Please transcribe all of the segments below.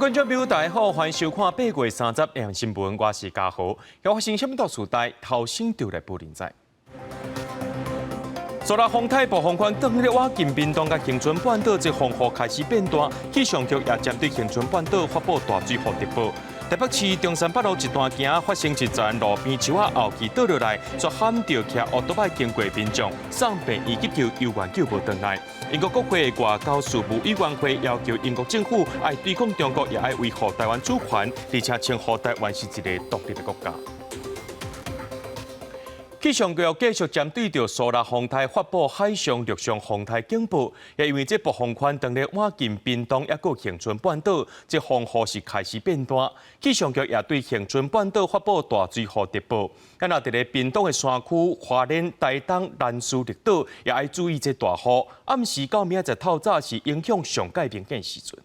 观众朋友，大家好，欢迎收看8月30日新闻，我是嘉豪。要发生什么大事代，头先就来报连载。昨日风台暴风圈登陆我近屏东甲恒春半岛，即风雨开始变大，气象局也针对恒春半岛发布大水防特报。台北市中山北路一段行发生一站路边树仔后期倒落来，却喊着骑乌托邦经过民众送病医急救，犹原救无回来。英国国会外交事务委员会要求英国政府爱对抗中国，也爱维护台湾主权，而且称呼台湾是一个独立的国家。气象局继续针对着苏拉风台发布海上、陆上风台警报，也因为这暴风圈登陆晚近屏东，也个恒春半岛，这风雨是开始变大。气象局也对恒春半岛发布大水雨特报。咱也伫咧屏东的山区、花莲、台东、兰屿、绿岛，也爱注意这大雨。暗时到明仔透早是影响上界明显时阵。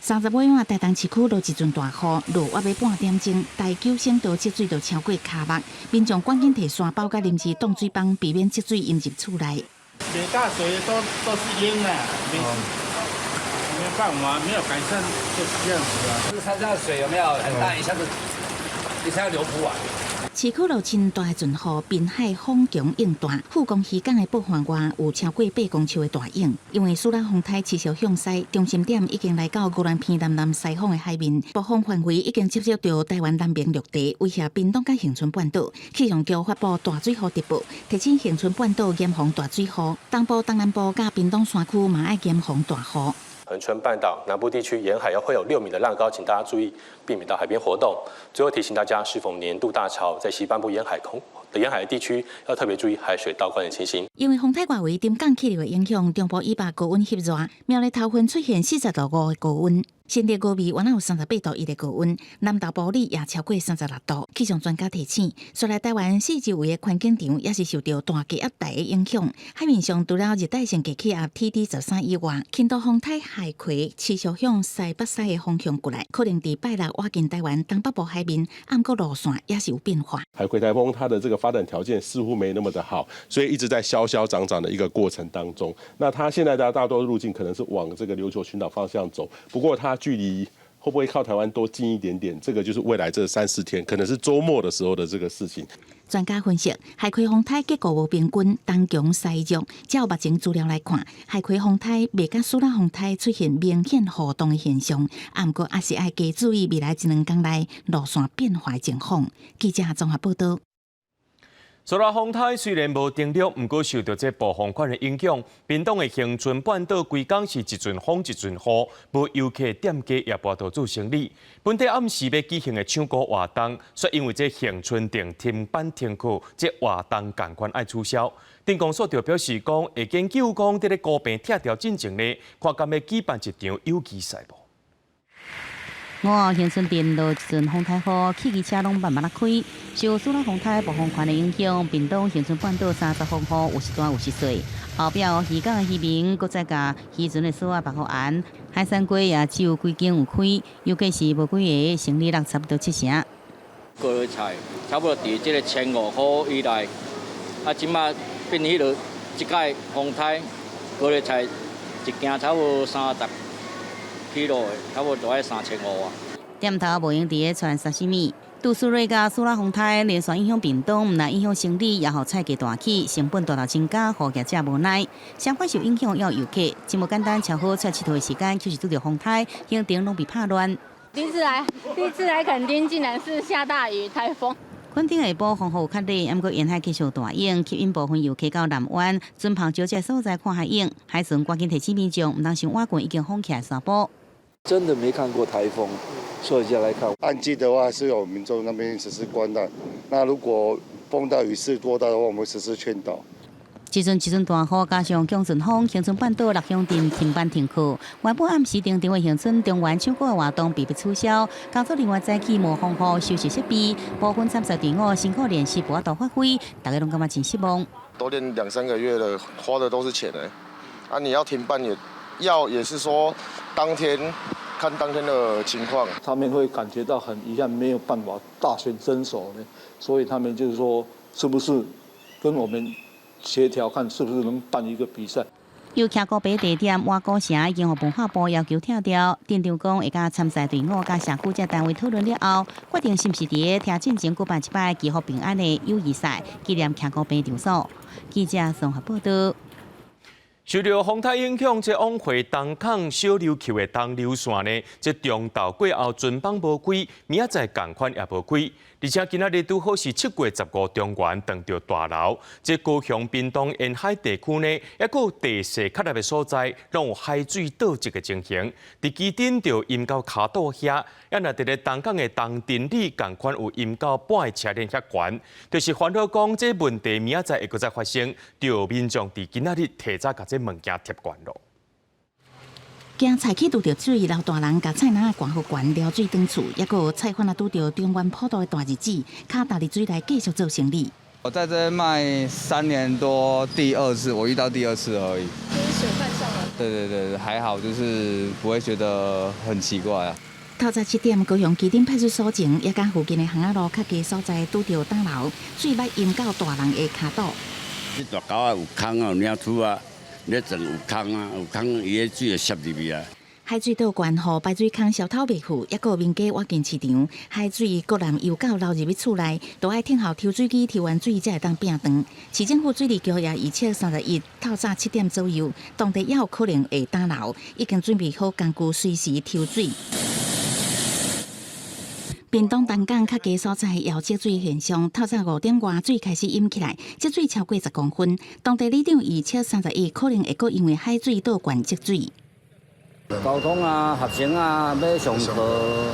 30尾晚，台东市区落一阵大雨，落约要半点钟，大九省道积水就超过骹目，民众赶紧摕沙包甲临时冻水棒，避免积水淹入厝内。水大水都是淹了，没办法，没有改善就是这样子啊。这山上水有没有很大？一下子流不完。市区落真大的阵雨，滨海风强影大，富公渔港的北环外有超过8公尺的大影。因为苏拉风台持续向西，中心点已经来到宜兰偏南西方的海面，暴风范围已经接触到台湾南边陆地，威胁屏东甲恒春半岛。气象局发布大水雨特报，提醒恒春半岛严防大水雨，东部、东南部甲屏东山区嘛爱严防大雨。恒春半岛南部地区沿海会有6米的浪高，请大家注意，避免到海边活动。最后提醒大家，适逢年度大潮，在西半部沿海的地区要特别注意海水倒灌的情形。因为风台外围沉降气流的影响，中部以北高温煦热，苗栗头份出现40度5的高温。新竹高美原来有38度1的高温，南投埔里也超过36度。气象专家提醒，虽然台湾四周围的环境场也是受到大气压带的影响，海面上除了热带性低气压 TD13以外，轻度风台海葵持续向西北西的方向过来，可能伫拜六挖进台湾东北部海面，暗个路线也是有变化。海葵台风它的这个发展条件似乎没那么的好，所以一直在消消长长的一个过程当中。那它现在的大多路径可能是往这个琉球群岛方向走，不过它距离会不会靠台湾多近一点点？这个就是未来这3、4天，可能是周末的时候的这个事情。专家分析，海葵风台结构无平均，东强西弱。照目前资料来看，海葵风台未甲苏拉风台出现明显互动的现象，不过也是爱加注意未来1、2天内路线变化的情况。记者综合报道。苏拉风台虽然无登陆，不过受到这暴风圈的影响，屏东的恒春半岛规工是一阵风一阵雨，无游客店家也跋倒做生意。本地暗时要举行的唱歌活动，却因为这恒春店停班停课，这活动赶快爱取消。电工所就表示讲，会研究讲，伫咧高病拆掉进前呢，看敢要举办一场游击赛无。我恒春店落一阵风台雨，汽机车拢慢慢开。受苏拉风台暴风圈的影响，屏东恒春半岛30风雨有时大有时小。后壁渔港的渔民，搁再甲渔船的锁啊绑好安，海产柜也只有几间有开，尤其是无几个生意额差不多7成。高丽菜差不多伫即个1500块以内，即马变迄落一届风台高丽菜一件差不多30kg的，差不多都要3500啊。店头无用伫咧传沙西米。杜苏芮甲苏拉风台连续影响屏东，毋但影响生理，也互菜价大起，成本大大增加，互业者无奈。相反受影响要游客，真无简单，巧好出佚佗的时间，就是拄着风台，行程拢被拍乱。第一次来垦丁，竟然是下大雨，台风。垦丁下晡风雨有较大，不过沿海继续大影，吸引部分游客到南湾、准泡少这所在看海影。海巡赶紧提醒民众，毋当想蛙棍已经封起来沙坡。真的没看过台风，所以就来看。岸基的话是有民众那边实施关岛，那如果风大雨势多大的话，我们实施劝导。一阵大雨，加上强阵风，恒春半岛6乡镇停班停课。原本暗时定为恒春中原唱歌的活动被迫取消，工作人员早起无防护休息设备，部分参赛队伍辛苦练习无法度发挥，大家拢感觉真失望。都练2、3个月了，花的都是钱啊！你要停班也是说当天看当天的情况。他们会感觉到很遗憾，没有办法大显身手呢，所以他们就是说，是不是跟我们协调看是不是能办一个比赛？由徛高碑地点挖古城，已经互文化部要求拆掉。店长讲会甲参赛队伍甲社区这单位讨论了后，决定是毋是伫听进前举办一摆祈福平安的友谊赛，纪念徛高碑场所。记者综合报道。受到风台影响，这往回东港小琉球的东流线呢，这中昼过后船帮无开，明仔载同款也无开。而且今仔日拄好是7月15中元，撞到大楼。这高雄、屏东沿海地区呢，还有地势较낮的所在，拢有海水倒积的情形。伫基顶就淹到骹肚遐，也若伫咧东港的东镇里，同款有淹到半个车链遐悬。就是烦恼讲，这问题明仔载会搁再发生，就民众伫今仔日提早甲这物件贴悬咯。惊菜去拄着水，老大人甲菜篮灌好悬撩水转厝，也有菜贩拄着中原普渡的大日子，卡踏入水内继续做生意。我在这卖3年多，第2次，我遇到第2次而已。就是水犯上了。对，还好，就是不会觉得很奇怪啊。透早7点，高雄基顶派出所前，也甲附近的巷仔路较低所在拄着大楼，水捌淹到大人的骹肚。这大沟啊有坑啊，有领土啊。咧种有空啊，有空伊个水就渗入去啊。海水倒灌，互排水坑消透袂去，也有民家挖进市场，海水各人又到流入去厝内，都爱听候抽水机抽完水才会当变长。市政府水利局也预测31透早7点左右，当地也有可能会打漏，已经准备好工具随时抽水。屏东东港较低所在也有积水现象，透早5点外水开始淹起来，积水超过10公分。当地里长预测31可能会搁因为海水倒灌积水。交通啊、学生啊要上课，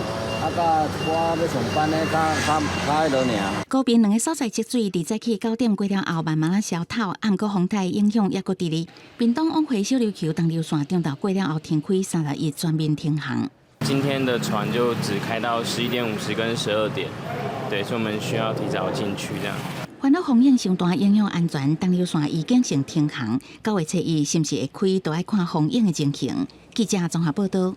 甲我要上班的，较迄落尔。高边2个所在积水，伫早起9点过了后慢慢啊消透，暗过风台影响也搁伫咧。屏东往回小琉球东流线中昼过了后停开31全面停航。今天的船就只开到11点50跟12点，对，所以我们需要提早进去这样。烦恼风影上大，影响安全，东流线已经成停航。9月7日是毋是会开，都要看风影的情形。记者综合报道。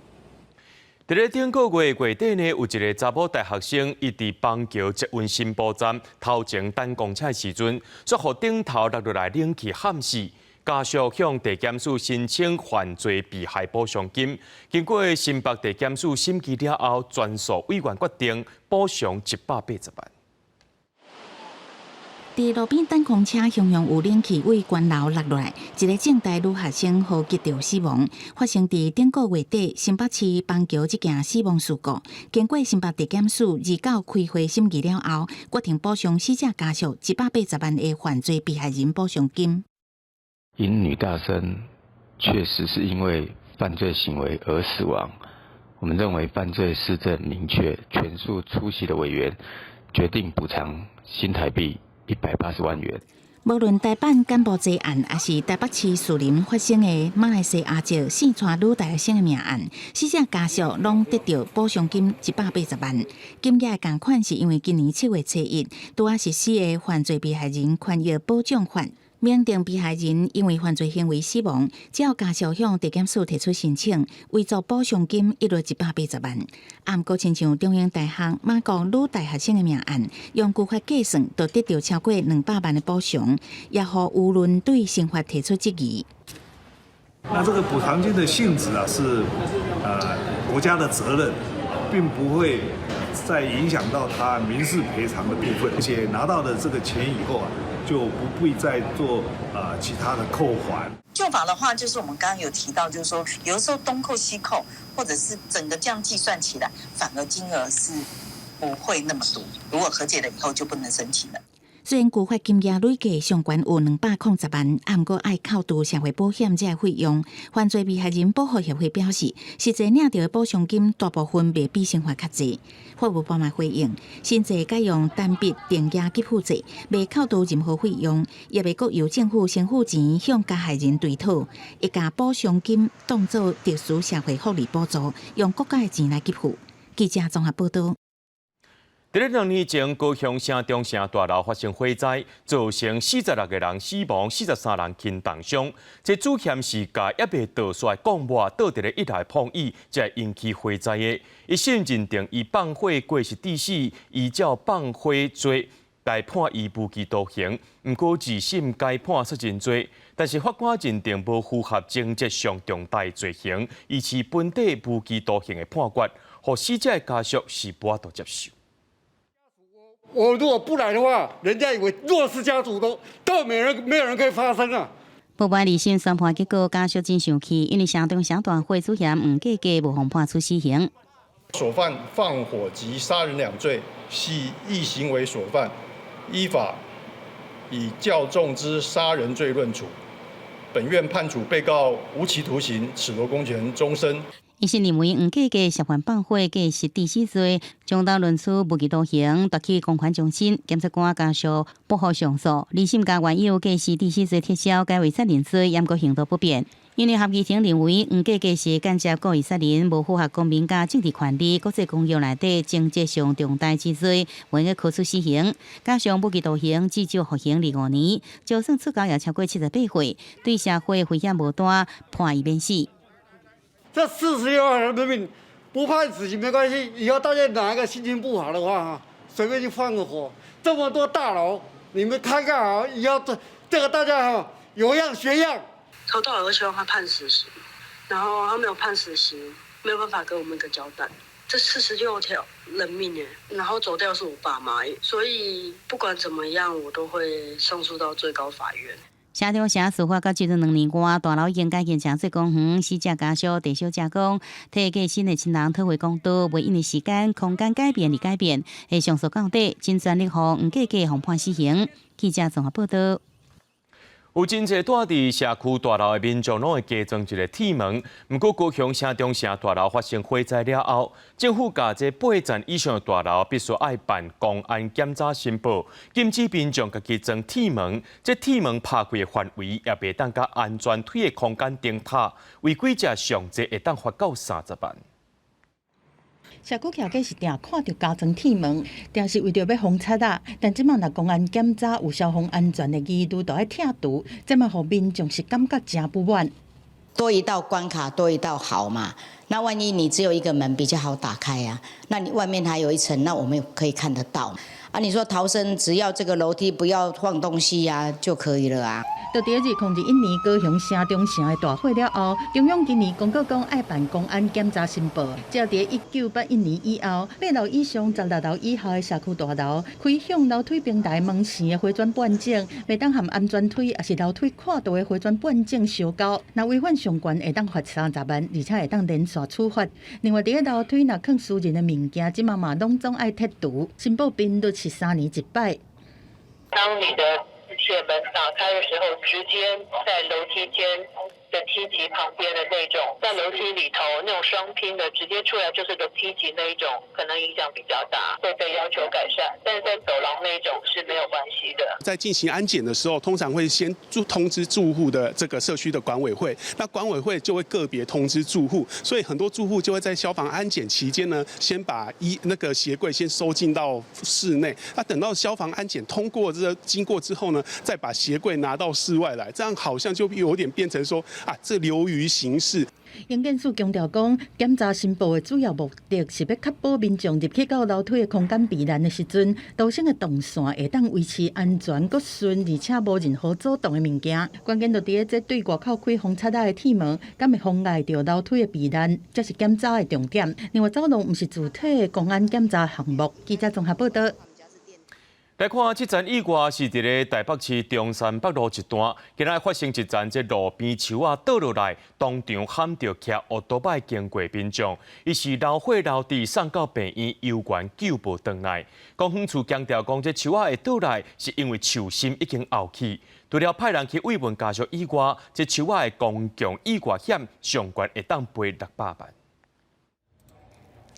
伫咧顶个月月底呢，有一个查某大学生，伊伫邦桥捷运新埔站头前等公车时阵，却互顶头落落来冷气喊死。家属向地检署申请犯罪被害补偿金，经过新北地检署审议了后，专属委员决定补偿180万。伫路边等公车，雄雄有冷气位悬楼落落来，一个正大女学生呼吸着死亡，发生伫顶个月底新北市邦桥这件死亡事故。经过新北地检署29开会审议了后，决定补偿死者家属180万的犯罪被害人补偿金。因女大生确实是因为犯罪行为而死亡，我们认为犯罪事证明确、全数出席的委员决定补偿新台币180万元。无论台版干部罪案，还是台北市树林发生的马来西亚籍四川女大学生的命案，死者家属拢得到补偿金180万。金额同款是因为今年7月7日拄啊实施的犯罪被害人权益保障法。明定被害人因为犯罪行为死亡，只要家属向地检署提出申请，为作补偿金一律180万。毋过，亲像中央大学马国女大学生的命案，用估法计算，就得到超过200万的补偿，也互舆论对刑法提出质疑。那这个补偿金的性质啊，是国家的责任，并不会再影响到他民事赔偿的部分，而且拿到的这个钱以后啊，就不必再做其他的扣还。旧法的话，就是我们刚刚有提到，就是说有的时候东扣西扣，或者是整个这样计算起来，反而金额是不会那么多。如果和解了以后，就不能申请了。虽然旧法金额累计上悬有210万，毋过爱扣除社会保险这个费用。犯罪被害人保护协会表示，实际领到的补偿金大部分未比刑法较济。法务部嘛回应，新制改用单笔定价给付制，未扣除任何费用，也未搁由政府先付钱向加害人对讨，会将补偿金当作特殊社会福利补助，用国家的钱来给付。记者综合报道。伫咧2年前，高雄城中城大楼发生火灾，造成46个人死亡，43人轻重伤。这主嫌是甲还未倒出来钢抹倒伫咧一台碰椅，才引起火灾的。一审认定伊放火过失致死，依照放火罪来判伊无期徒刑。毋过2审改判杀人罪。但是法官认定无符合情节上重大罪行，以致本地无期徒刑的判决，互死者的家属是无法度接受。我如果不来的话，人家以为弱势家族都没有人可以发声啊。报案2审宣判结果，家属真生气，因为城中省大会主嫌黄家家无妨判处死刑。所犯放火及杀人2罪，系异行为所犯，依法以较重之杀人罪论处。本院判处被告无期徒刑，褫夺公权终身。一审认为黄家家涉犯放火过失致死罪，将当论处无期徒刑，夺起公款终身。检察官家属不予上诉。2审将原有过失致死罪撤销，改为杀人罪，严格刑度不变。因为合议庭认为黄家家是间接故意杀人，无符合公民甲政治权利国际公约内底情节上重大之罪，应该科处死刑。加上无期徒刑，至少服刑25年，就算出监也超过78岁，对社会危险无大，判伊免死。这46万人民币不判死刑没关系，以后大家哪一个心情不好的话，随便去放个火。这么多大楼，你们看看好，以后这个大家有样学样。抽到我希望他判死刑，然后他没有判死刑，没有办法给我们一个交代。这46条人命耶，然后走掉是我爸妈耶，所以不管怎么样，我都会上诉到最高法院。城中城司法到最近2年外，大楼已经改建成最公园，死者家属地小加工，替过新的亲人讨回公道，袂因为时间、空间改变而改变，会上诉到底，真全力予黄家家防判死刑。记者综合报道。有真侪住伫社区大楼的民众拢会加装一个铁门，不过高雄城中城大楼发生火灾了后，政府甲这8层以上的大楼必须爱办公安检查申报，禁止民众家己装铁门。这铁门拍开的范围也袂当甲安全推的空间顶塔，违规者上济会当罚到30万。社区徛过是定看到加装铁门，定是为着要防贼啊。但即马若公安检查有消防安全的疑虑，就要拆除，即马互民众是感觉真不满。多一道关卡，多一道好嘛。那万一你只有一个门比较好打开啊，那你外面还有一层，那我们可以看得到啊。你说逃生只要这个楼梯不要放东西呀、就可以了啊。就伫2001年高雄城中城的大火了后，中央今年公告讲爱办公安检查申报，才伫1981年以后，8楼以上、16楼以下的社区大楼开向楼梯平台门前的回转半径，袂当含安全梯也是楼梯跨度的回转半径相高，若违反上悬会当罚30万，而且会当连续处罚。另外，伫楼梯若放私人的物件，即嘛拢总爱剔除，申报频率是3年1摆。当你的铁门打开的时候，直接在楼梯间的梯级旁边的那种，在楼梯里头那种双拼的，直接出来就是个梯级那一种，可能影响比较大，会被要求改善。但是在走廊那一种是没有关系的。在进行安检的时候，通常会先通知住户的这个社区的管委会，那管委会就会个别通知住户，所以很多住户就会在消防安检期间呢，先把那个鞋柜先收进到室内，那等到消防安检经过之后呢，再把鞋柜拿到室外来，这样好像就有点变成说啊，这流于形式。营建署强调讲，检查申报的主要目的是要确保民众入去到楼梯的空间避难的时阵，逃生的动线会当维持安全、佮顺，而且无任何阻挡的物件。关键就伫这对外口开防贼的铁门，敢会妨碍到楼梯的避难，这是检查的重点。另外，走廊毋是主体的公安检查项目。记者综合报道。来看这站意外是伫咧台北市中山北路一段，今仔发生一站这路边树啊倒落来，当场喊着骑奥多摆经过民众，伊是流血流滴送到病院有关救无回来。公园处强调讲，这树啊会倒来是因为树心已经凹起。除了派人去慰问家属以外，这树啊的公共意外险上悬会当赔600万。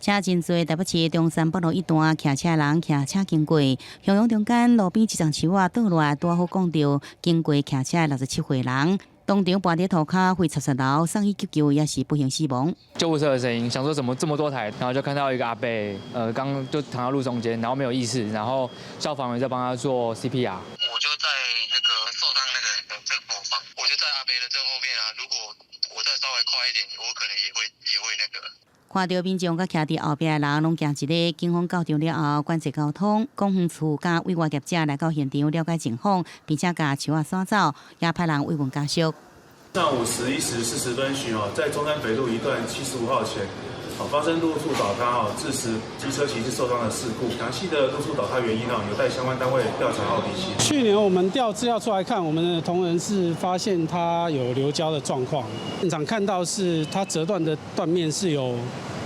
车真多，台北市中山北路一段骑车人骑车经过，向阳中间路边一丛树啊倒落来，拄好讲到经过骑车的67岁人，当场跋伫涂骹，会插石楼，送医急救也是不幸死亡。救护车的声音，想说怎么这么多台，然后就看到一个阿伯，刚就躺在路中间，然后没有意识，然后消防员在帮他做 CPR。我就在那个受伤那个人的正后方，我就在阿伯的正后面啊。如果我再稍微快一点，我可能也会那个。看到民众甲徛伫后壁的人拢行一个，警方到场了后管制交通，公园处甲委外业者来到现场了解情况，并且甲树仔扫走，也派人慰问家属。上午11时40分许在中山北路一段75号前，发生路树倒塌致使机车骑士受伤的事故。详细的路树倒塌原因有待相关单位调查后厘清。去年我们调资料出来看，我们的同仁是发现它有流胶的状况，现场看到是它折断的断面是有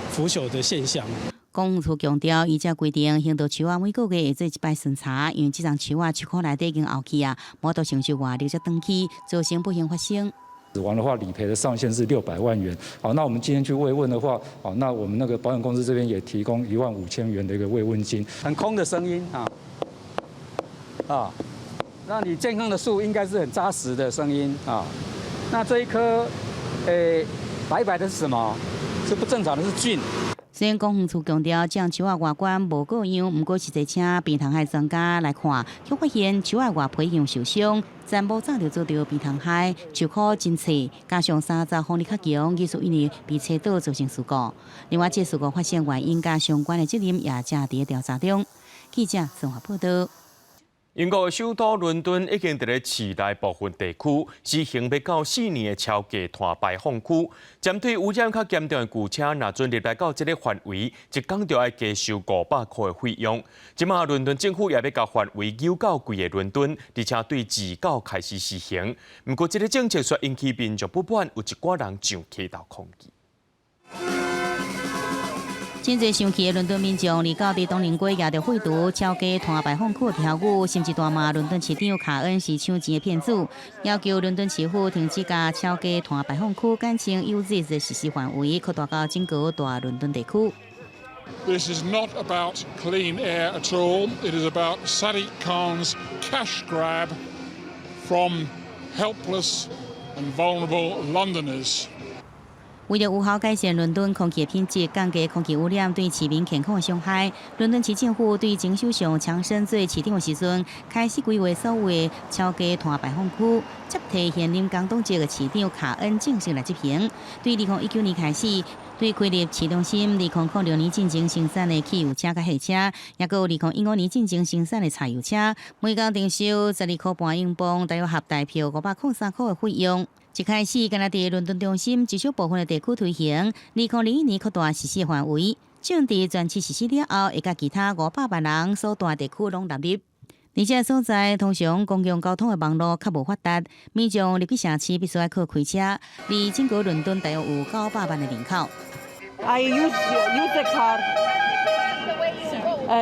腐朽的现象。公园处强调，依照规定，行道树仔每个月会做一摆巡查，因为这张树仔树壳内底已经凹起无多承受外力才断起，造成不幸发生。死亡的话，理赔的上限是600万元。好，那我们今天去慰问的话，好，那我们那个保险公司这边也提供15000元的一个慰问金。很空的声音那你健康的树应该是很扎实的声音那这一棵，白白的是什么？是不正常的，是菌。虽然公园处强调，这树仔外观无各样，不过是在请病虫害专家来看，却发现树仔外皮样受伤，暂无早就做到病虫害，树壳真脆，加上30风力较强，技术因为被吹倒造成事故。另外，这事故发生原因甲相关的责任也正伫调查中。记者陈华报道。英国首都伦敦已经伫咧市内部分地区实行要到4年的超低碳排放区，针对污染较严重的旧车，若准入来到这个范围，一天就要加收500块的费用。即马伦敦政府也要甲范围扭到规个伦敦，而且对29开始实行。不过，这个政策却引起民众不满，有一寡人上街头抗议。真侪生气的伦敦民众，离到伫东宁街也着废除超低碳排放区的标语，甚至大骂伦敦市长卡恩是抢钱的骗子，要求伦敦市府停止甲超低碳排放区改成 UZ 的实施范围，扩大到整个大伦敦地区。This is not about clean air at all. It is about Sadiq Khan's cash grab from helpless and vulnerable Londoners. 为了有效改善伦敦空气的品质，降低空气污染对市民健康的伤害，伦敦市政府对前首相强生做市长的时阵，开始规划所有的超低碳排放区，接替现任广东籍的市长卡恩正式来执行。对2019年开始，对开立市中心2006年进行生产的汽油车甲汽车，也有2015年进行生产的柴油车，每工定收12块半英镑，大约合大票503块的费用。一开始，敢若伫伦敦中心至少部分的地区推行，2021年扩大实施范围，正伫全市实施了后，会甲其他500万人所住地区拢纳入。而且所在通常公共交通的网络较无发达，民众入去城市必须要靠开车，而整个伦敦大约有900万的人口。I use the car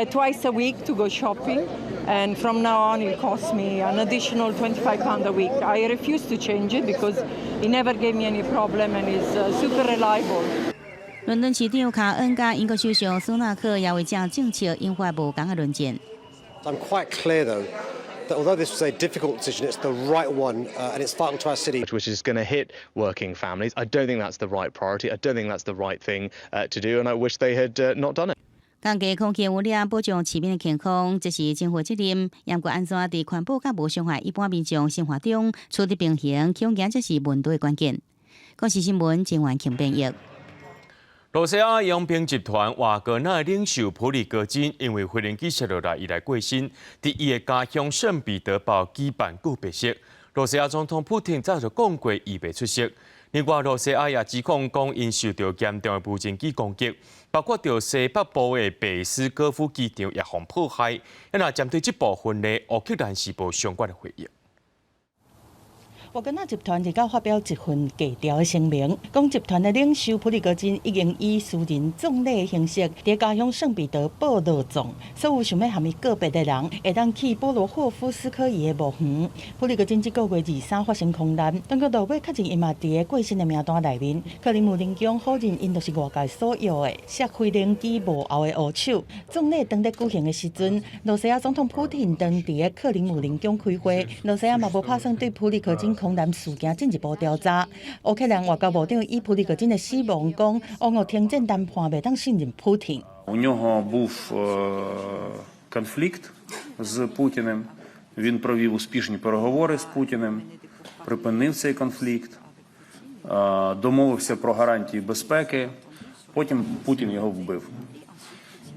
twice a week to go shopping. And from now on, it costs me an additional £25 a week. I refuse to change it because it never gave me any problem and is super reliable. 伦敦市长卡恩甲英国首相苏纳克也为这政策引发无同的论战。I'm quite clear though that although this was a difficult decision, it's the right one and it's vital to our city. Which is going to hit working families. I don't think that's the right priority. I don't think that's the right thing to do, and I wish they had not done it. 降低空气污染，保障市民的健康，这是政府责任。严格安怎伫环保甲无伤害一般民众生活中取得平衡，恐惊这是问题的关键。国视新闻郑元庆编译。罗西亚洋平集团瓦格纳领袖普里戈金因为飞行机摔落来以来过身，伫伊的家乡圣彼得堡举办告别式。罗西亚总统普京早就讲过，伊袂出席。另外，罗西亚也指控讲因受到严重的无人机攻击，包括到西北部的贝斯戈夫机场也被破坏。那针对这部分的乌克兰时报相关的回应。瓦格纳集团日前发表一份低调的声明，讲集团的领袖普里戈金已经以私人葬礼的形式在家乡圣彼得堡落葬，所有想要和伊告别的人会当去波罗霍夫斯科伊的墓园。普里戈金这个月23发生空难，当局落尾确认伊嘛伫个过身的名单内面。克林姆林宫否认因就是外界所有的设飞行机幕后的黑手。葬礼当在举行的时阵，罗西亚总统普廷当伫个克林姆林宫开会，罗西亚嘛无打算对普里戈金空难事件进一步调查。乌克兰外交部长以普里戈金的死亡讲，俄俄停战谈判袂当信任普廷。У нього був конфлікт з Путіним. Він провів успішні переговори з Путіним, припинив цей конфлікт, домовився про гарантії безпеки, Потім Путін його вбив.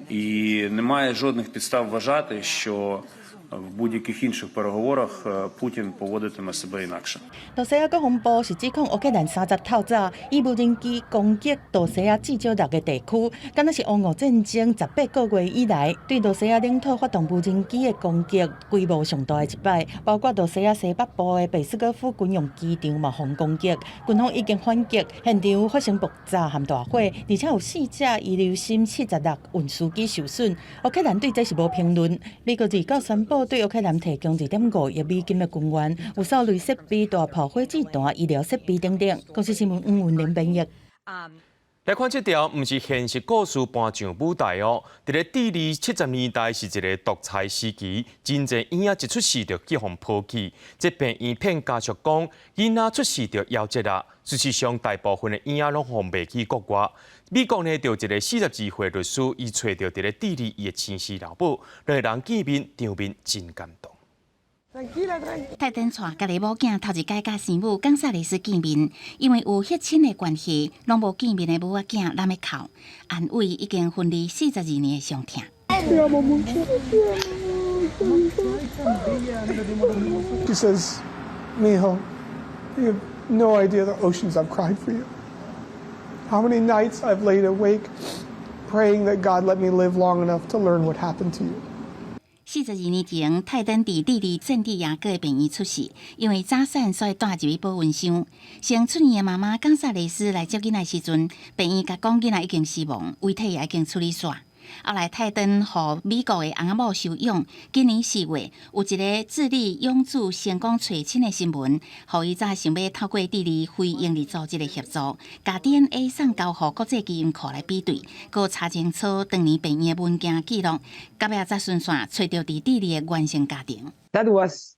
І немає жодних підстав вважати, що в будь-яких інших переговорах Путін поводитиме себе інакше. 杜西亚国防部是指控乌克兰30透早以无人机攻击杜西亚至少6个地区，敢若是俄乌战争18个月以来对杜西亚领土发动无人机的攻击，规模上大的一摆。包括杜西亚西北部的贝斯戈夫军用机场嘛防攻击，军方已经反击，现场发生爆炸和大火，而且有4架遗留心76运输机受损。乌克兰对这是无评论。美国日告宣布。对乌克兰提供2.5亿美金的军援，有扫雷设备、大炮火子弹、医疗设备等等。公司新闻黄云玲编译。来看这条，唔是现实故事搬上舞台哦。伫咧第70年代是一个独裁时期，真侪婴仔一出世就被互抛弃。这病院片家属讲，囡仔出世就夭折啦。事实上，大部分的婴仔拢互卖去国外。美国呢，就一个42岁律师，伊找到伫咧智利伊的亲生老母，让人见面场面真感动。泰登带家己某囝头一届甲生母冈萨雷斯见面，因为有血亲的关系，拢无见面的母仔囝揽要哭，安慰已经分离42年的伤痛。She says, "Mijo, you have no idea the oceans I've cried for you. How many nights I've laid awake, praying that God let me live long enough to learn what happened to you." 42年前，泰登伫智利圣地亚哥的病院出世，因为早产所以带入去保温箱。生出年的妈妈冈萨雷斯来接囡仔时阵，病院甲讲囡仔已经死亡，遗体也已经处理煞。后来泰登互美国的翁仔某收养。今年4月，有一个智利养子成功找亲的新闻，互伊早想要透过智利非营利组织的协助，把 DNA 送交互国际基因库来比对，佮查清楚当年病院的文件记录，到尾才顺线找到伫智利的原生家庭。That was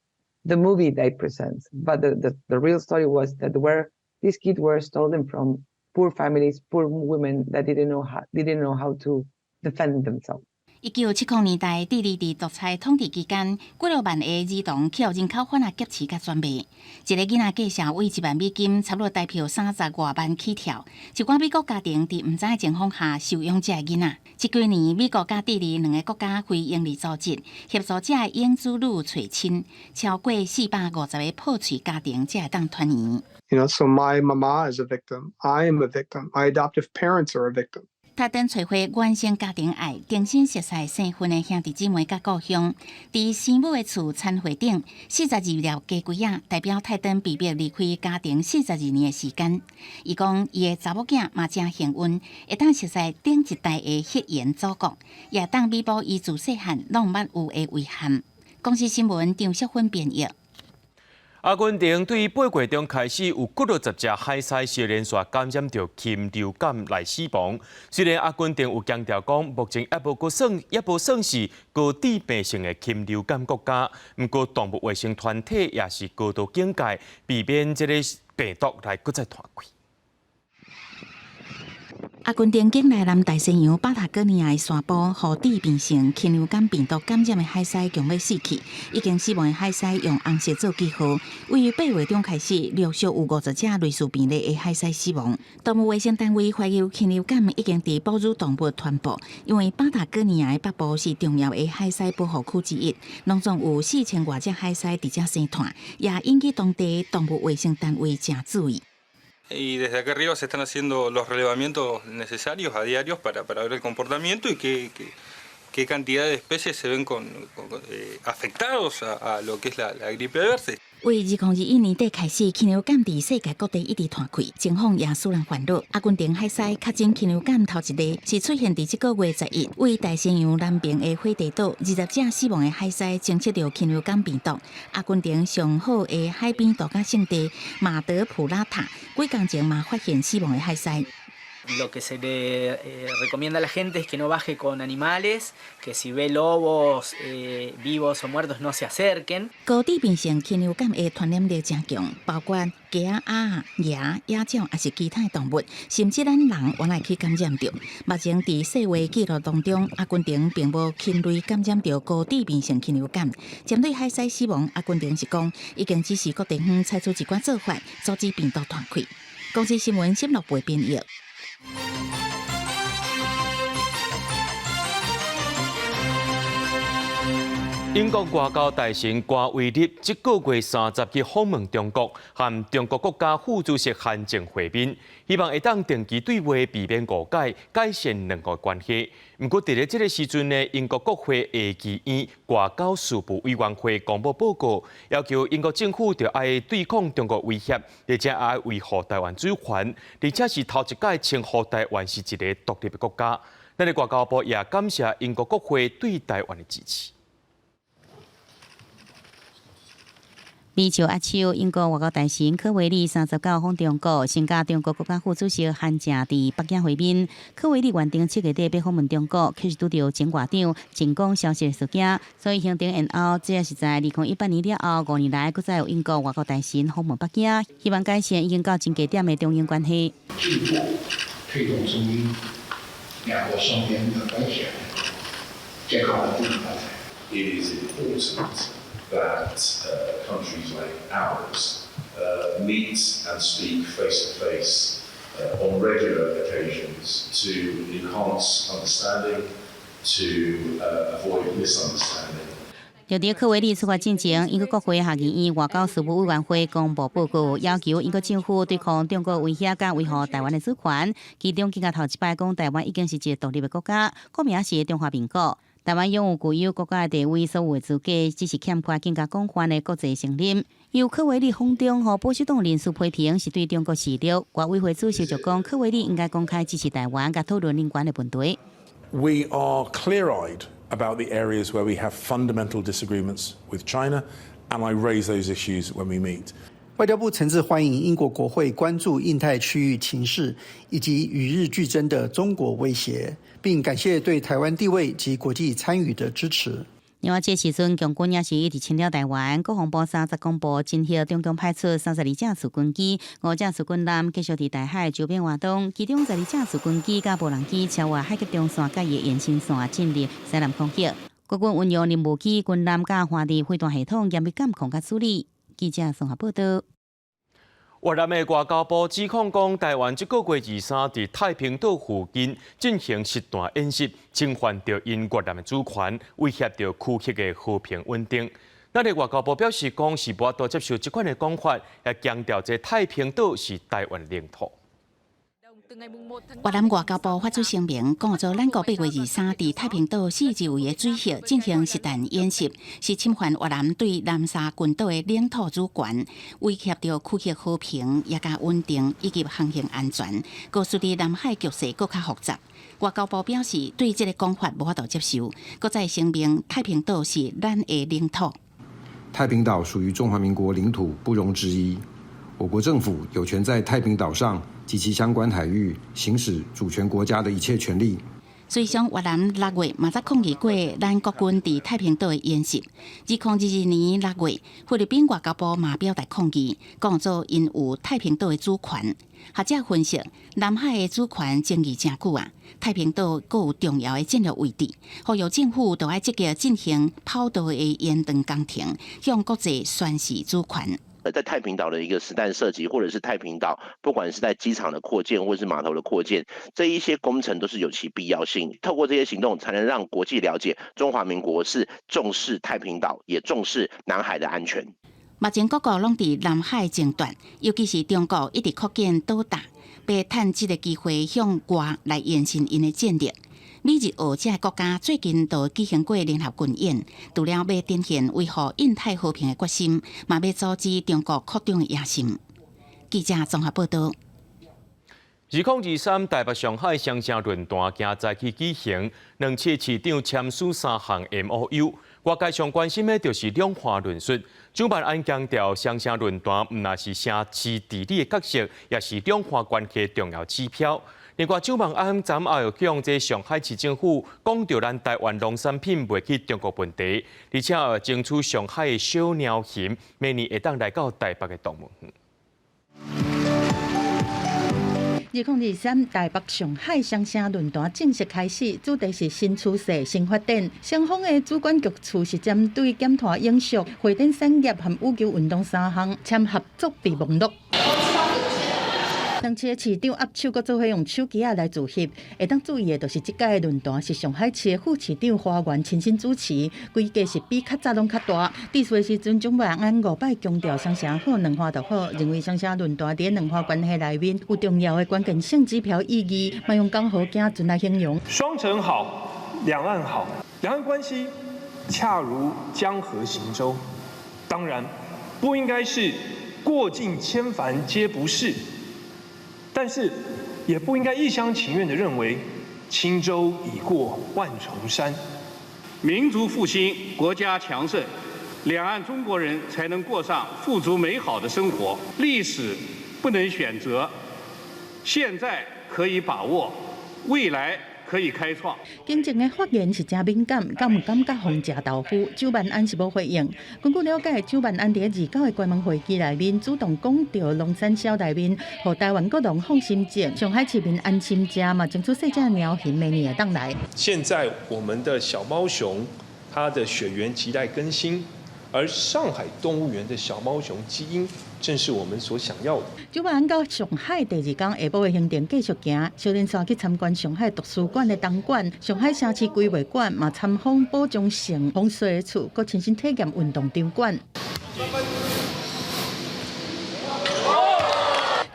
the movie they present, but the real story was that where these kids were stolen from poor families, poor women that didn't know how to defend themselves. 1970年代，智利伫独裁统治期间，几落万个儿童去互人口贩仔劫持甲转卖。一个囡仔价值为1万美金，差不多代表30外万起跳。一寡美国家庭伫毋知的情况下收养这个囡仔。这几年，美国甲智利两个国家非营利组织协助这个养子女找亲，超过450个破碎家庭才会当团圆。You know, so my mama is a victim. I am a victim. My adoptive parents are a victim. 泰登找回原生家庭爱，重新熟悉生分的兄弟姊妹甲故乡。伫生母的厝餐会顶，42粒鸡龟仔代表泰登被迫离开家庭42年的时间。伊讲，伊的查某囝嘛真幸运，会当熟悉顶一代的血缘祖国，也当弥补伊自细汉拢捌有的遗憾。公司新闻张淑芬编译。阿根廷对8月中开始有90只海狮接连续感染到禽流感来死亡。虽然阿根廷有强调讲，目前也无算是高致病性的禽流感国家，不过动物卫生团体也是高度警戒，避免这个病毒来搁再传开。阿根廷境内南大西洋巴塔哥尼亚的山坡，互致病性禽流感病毒感染的海狮强烈死去，已经死亡的海狮用红色做记号。于8月中开始，陆续有50只类似病例的海狮死亡。动物卫生单位怀疑禽流感已经伫哺乳动物传播，因为巴塔哥尼亚的北部是重要的海狮保护区之一，拢总有4000多只海狮伫遮生产，也引起当地动物卫生单位正注意。Y desde acá arriba se están haciendo los relevamientos necesarios a diarios para ver el comportamiento y qué cantidad de especies se ven afectados a lo que es la gripe aviar. 为2021年底开始，禽流感伫世界各地一直传开，情况也使人烦恼。阿根廷海狮确诊禽流感头一例是出现伫这个月11日，为大西洋南边的火地岛20只死亡的海狮侦测到禽流感病毒。阿根廷上好的海边度假胜地马德普拉塔，几天前嘛发现死亡的海狮。Lo que se le recomienda a la gente es que no baje con animales, que si ve lobos vivos o muertos no se acerquen. 高致病性禽流感的传染力真强，包括鸡鸭、鸭、野鸟，也是其他的动物，甚至咱人原来去感染到。目前伫世卫记录当中，阿根廷并无禽类感染到高致病性禽流感。针对海狮死亡，阿根廷是讲已经指示各地方采取一寡做法，阻止病毒传开。公司新闻16倍编译。英国外交大臣瓜威利这个月30日访问中国，和中国国家副主席韩正会面，希望会当定期对话，避免误解，改善两国关系。不过，在这个时阵呢，英国国会下议院外交事务委员会公布报告，要求英国政府要爱对抗中国威胁，而且爱维护台湾主权，而且是头一届称呼台湾是一个独立的国家。咱的外交部也感谢英国国会对台湾的支持。美朝压手，英国外交大臣科维利39访中国，先甲中国国家副主席韩正伫北京会面。科维利原定7月底要访问中国，可是拄到前外长前讲消息的事件，所以行程延后。这也是在2018年了后5年来，搁再有英国外交大臣访问北京，希望改善已经到真节点的中英关系。进一步推动中英两国双边的关系健康稳定发展。It is important that countries like ours meet and speak face to face on regular occasions to enhance understanding, to avoid misunderstanding. 就伫科维利出发进前，英国国会下议院外交事务委员会公布报告，要求英国政府对抗中国威胁甲维护台湾的主权。其中，更加头一摆讲台湾已经是一个独立的国家，国名是中华民国。台湾拥有具有国家的地位，所有的资格只是欠缺更加广泛的国际承认。由科维利访中和保守党人士批评是对中国示弱。国委会主席就讲，科维利应该公开支持台湾，甲讨论人权的问题。We are clear-eyed about the areas where we have fundamental disagreements with China, and I raise those issues when we meet. 外交部诚挚欢迎英国国会关注印太区域情势以及与日俱增的中国威胁，并感谢对台湾地位及国际参与的支持。另外，这时阵共军也是一直侵略台湾，国防部30公布，今日中共派出32架次军机、5架次军舰，继续伫台海周边活动。其中12架次军机甲无人机超越海峡中线甲伊延伸线，进入西南空域。国军运用任务机、军舰甲华丽飞弹系统严密监控甲处理。记者综合报道。越南的外交部指控讲，台湾这个月23伫太平岛附近进行实弹演习，侵犯着因越南的主权，威胁着区域的和平稳定。咱的外交部表示讲，是无法度接受这款的讲法，也强调这太平岛是台湾领土。越南外交部发出声明，讲做咱国8月23伫太平岛40位的水域进行实弹演习，是侵犯越南对南沙群岛的领土主权，威胁到区域和平、也加稳定以及航行安全。告诉伫南海局势更加复杂，外交部表示对这个讲法无法度接受，搁再声明太平岛是咱的领土。太平岛属于中华民国领土，不容置疑。我国政府有权在太平岛上及其相关海域行使主权国家的一切权利。随上越南6月嘛才抗议过咱国军伫太平岛的演习。2022年6月，菲律宾外交部嘛表达抗议，讲做因有太平岛的主权。学者分析，南海的主权争议真久啊，太平岛阁有重要的战略位置，呼吁政府都要积极进行跑道的延长工程，向国际宣示主权。在太平岛的一个实弹射击，或者是太平岛不管是在机场的扩建或者是码头的扩建，这一些工程都是有其必要性。透过这些行动，才能让国际了解中华民国是重视太平岛，也重视南海的安全。目前各国拢伫南海争端，尤其是中国一直扩建岛礁，要趁这个机会向外来延伸因的战略。美日澳这个国家最近都举行过联合军演，除了要展现维护印太和平的决心，嘛要阻止中国扩张的野心。记者综合报道。2023台北上海双城论坛今早起举行，2次市长签署3项 MOU。外界上关心的就是两岸论述。主办人强调，双城论坛唔那是城市治理的角色，也是两岸关系重要指标。另外，主办人昨也有向这上海市政府讲到，咱台湾农产品卖去中国问题，而且要争取上海的小鸟禽明年会当来到台北的动物园。2023台北上海双城论坛正式开始，主题是新趋势、新发展。双方的主管局处是针对检讨永续、会展产业和羽球运动3项签合作备忘录。当市的市长握手，搁做伙用手机来自翕。会当注意的，就是即届论坛是上海市的副市长花园亲身主持，规家是比较早拢较大。致辞的时阵，蒋万安5摆强调双城好，两化就好，认为双城论坛伫两化关系内面有重要的关键性指标意义，嘛用刚好行准来形容。双城好，两岸好，两岸关系恰如江河行舟。当然，不应该是过尽千帆皆不是，但是也不应该一厢情愿地认为轻舟已过万重山。民族复兴，国家强盛，两岸中国人才能过上富足美好的生活。历史不能选择，现在可以把握，未来可以开创。经前的发言是真敏感，敢唔感觉红食豆腐？周万安是无回应。根据了解，周万安伫29的关门会议内面，主动讲到龙山小内面，互台湾各人放心种，上海市民安心食嘛，种出细只苗型，明年会当来。现在我们的小猫熊，它的血缘亟待更新，而上海动物园的小猫熊基因，正是我们所想要的。周万安到上海第2天下晡的行程继续行，小林山去参观上海图书馆的东馆、上海城市规划馆，嘛参访宝江城风水厝，佮亲身体验运动场馆。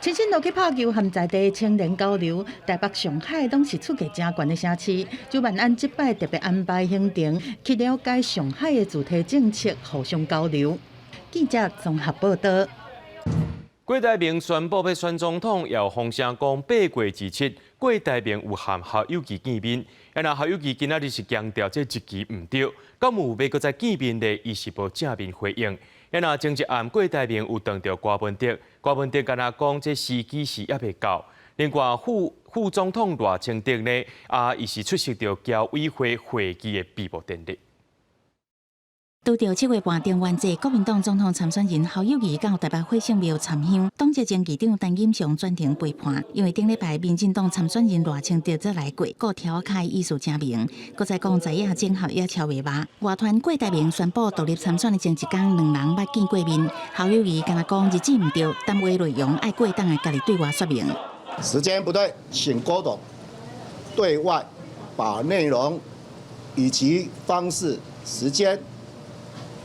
亲身落去拍球，和在地青年交流。台北、上海拢是出价真悬的城市。周万安这摆特别安排行程，去了解上海的主题政策，互相交流。记者综合报道。郭台铭宣布要选总统，也有风声讲8月27，郭台铭有和校友记见面。那校友记今仔日是强调这一期唔对，敢有要搁再见面呢？伊是无正面回应。那前一暗郭台铭有撞到郭文德，郭文德敢若讲这时机是还未到。另外副总统赖清德呢，伊是出席到侨委会会议的闭幕典礼。拄到7月半中元节，国民党总统参选人侯友宜到台北火圣庙参香，党籍前议长陈锦祥转庭陪伴。因为顶礼拜民进党参选人赖清德则来过，各调开意思真明。搁再讲在野整合也超未麻。外团郭台铭宣布独立参选的前一天，两人捌见过面。侯友宜敢若讲日子唔对，但话内容爱过党的家己对外说明。时间不对，请郭董对外把内容以及方式、时间。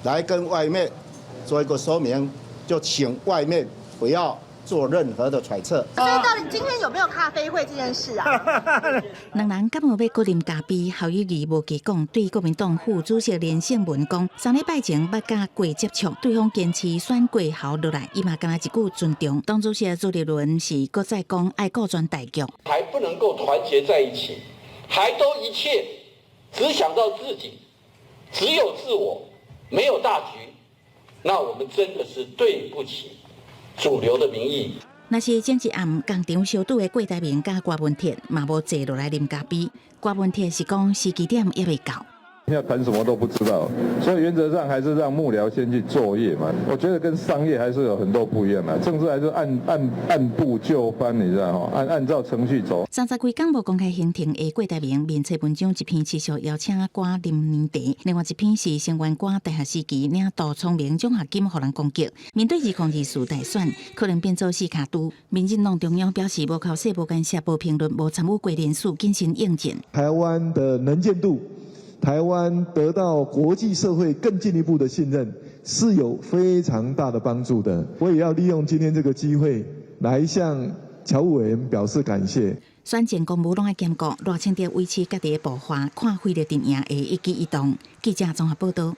来跟外面做一个说明，就请外面不要做任何的揣测。所以到底今天有没有咖啡会这件事啊？两人敢有要搁啉咖啡？侯友宜无忌讲，对国民党副主席连胜文讲，3礼拜前捌甲郭接触，对方坚持选郭侯落来，伊嘛干那一句尊重。党主席朱立伦是搁再讲爱顾全大局，还不能够团结在一起，还都一切只想到自己，只有自我。没有大局，那我们真的是对不起主流的民意。那是前一暗工厂小组的郭台铭甲郭文铁嘛无坐落来啉咖啡。郭文铁是讲时机点也未到。要谈什么都不知道，所以原则上还是让幕僚先去作业嘛。我觉得跟商业还是有很多不一样的，政治还是按部就班，你知道哈，按照程序走。30几天无公开行程的郭台铭面册文章一篇持续邀请歌啉年茶，另外一篇是成员歌大学时期领杜聪明奖学金互人攻击。面对2024大选，可能变做四卡都。民进党中央表示无考试、无干涉、无评论、无参与过人数，谨慎应战。台湾的能见度。台湾得到国际社会更进一步的信任，是有非常大的帮助的。我也要利用今天这个机会，来向侨务委员表示感谢。选前公务拢爱监督，赖清德维持家己的步伐，看费力阵营的一举一动。记者综合报道。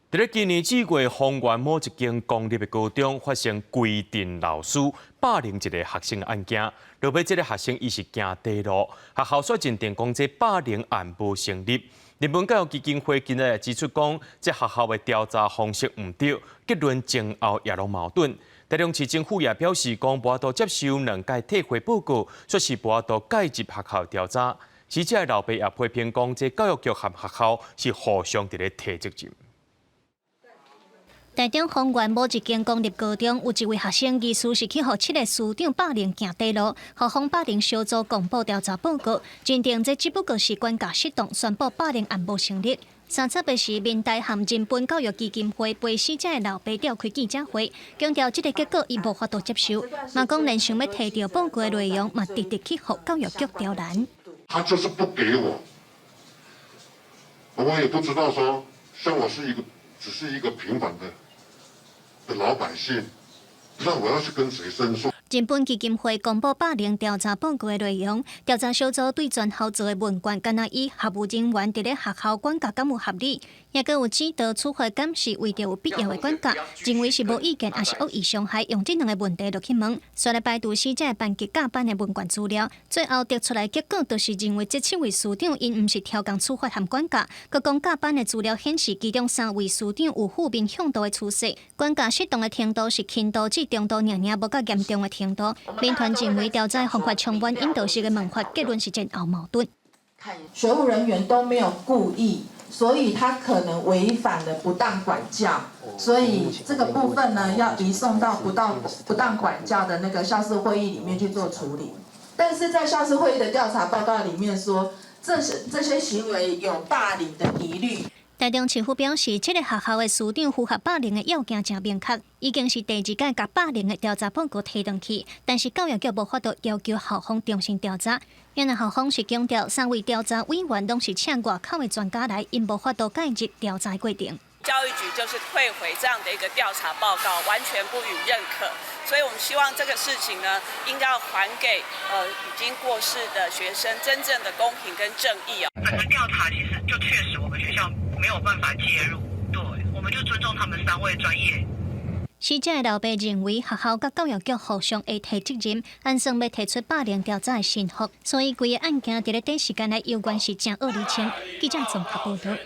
在今年4月，丰原某一间公立的高中发生规定老师霸凌一个学生的案件。落尾，这个学生伊是行地路，学校说认定讲这霸凌案无成立。人文教育基金会今日指出讲，这学校的调查方式唔对，结论前后也拢矛盾。台中市政府也表示讲，无法度接受2届退回报告，说是无法度介入学校调查。死者的老爸也批评讲，这教育局和学校是互相伫咧提责任。台中丰原某一间公立高中，有一位学生疑似是去互7个师长霸凌行地路，校方霸凌小组公布调查报告，认定这只不过是管教失当，宣布霸凌案无成立。30日时，明代含日本教育基金会陪死者的老爸召开记者会，强调这个结果伊无法度接受，嘛讲连想要提到报告的内容，嘛直直去互教育局刁难。他就是不给我，我也不知道说，像我只是一个平凡的老百姓，那我要去跟谁申诉？日本基金会公布8年调查报告的内容，调查小组对全校做的问卷，敢若以学务人员伫咧学校管教敢有合理，也佮有指导处罚敢是为着有必要的管教，认为是无意见还是恶意伤害，用这2个问题落去问，刷来排除死者班级教班的问卷资料，最后得出来结果就是认为这7位师长因毋是调降处罚和管教，佮讲教班的资料显示其中3位师长有负面向度的趋势，管教适当的程度是轻度至中度，尔无较严重的程度。民团认为调查方法充分引导式的问法，结论是前后矛盾。学务人员都没有故意，所以他可能违反了不当管教，所以这个部分呢，要移送到不当管教的那个校事会议里面去做处理。但是在校事会议的调查报告里面说，这些行为有霸凌的疑虑。台中市府表示，这个学校的师长符合霸凌的要件真明确，已经是第2届甲霸凌的调查报告提上去，但是教育局无法度要求校方重新调查，因为校方是强调3位调查委员拢是请外口的专家来，因无法度介入调查过程。教育局就是退回这样的一个调查报告，完全不予认可。所以我们希望这个事情呢，应该要还给已经过世的学生真正的公平跟正义啊。整个调查其实就确实我们学校没有办法介入，对，我们就尊重他们3位专业。死者的老爸认为学校甲教育局互相会提责任，按算要提出霸凌调查的申复，所以规个案件伫咧短时间内有关是正恶理清。记者综合报道。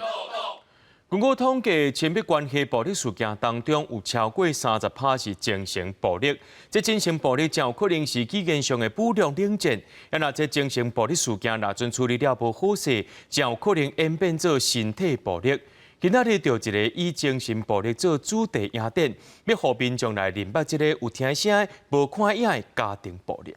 根据统计，亲密关系暴力事件当中有超过30%是精神暴力。这精神暴力真有可能是语言上的武力冷战。若这精神暴力事件若阵处理了无好势，真有可能演变做身体暴力。今仔日就一个以精神暴力做主题影展，要互民众来认捌这个有听声、无看影的家庭暴力。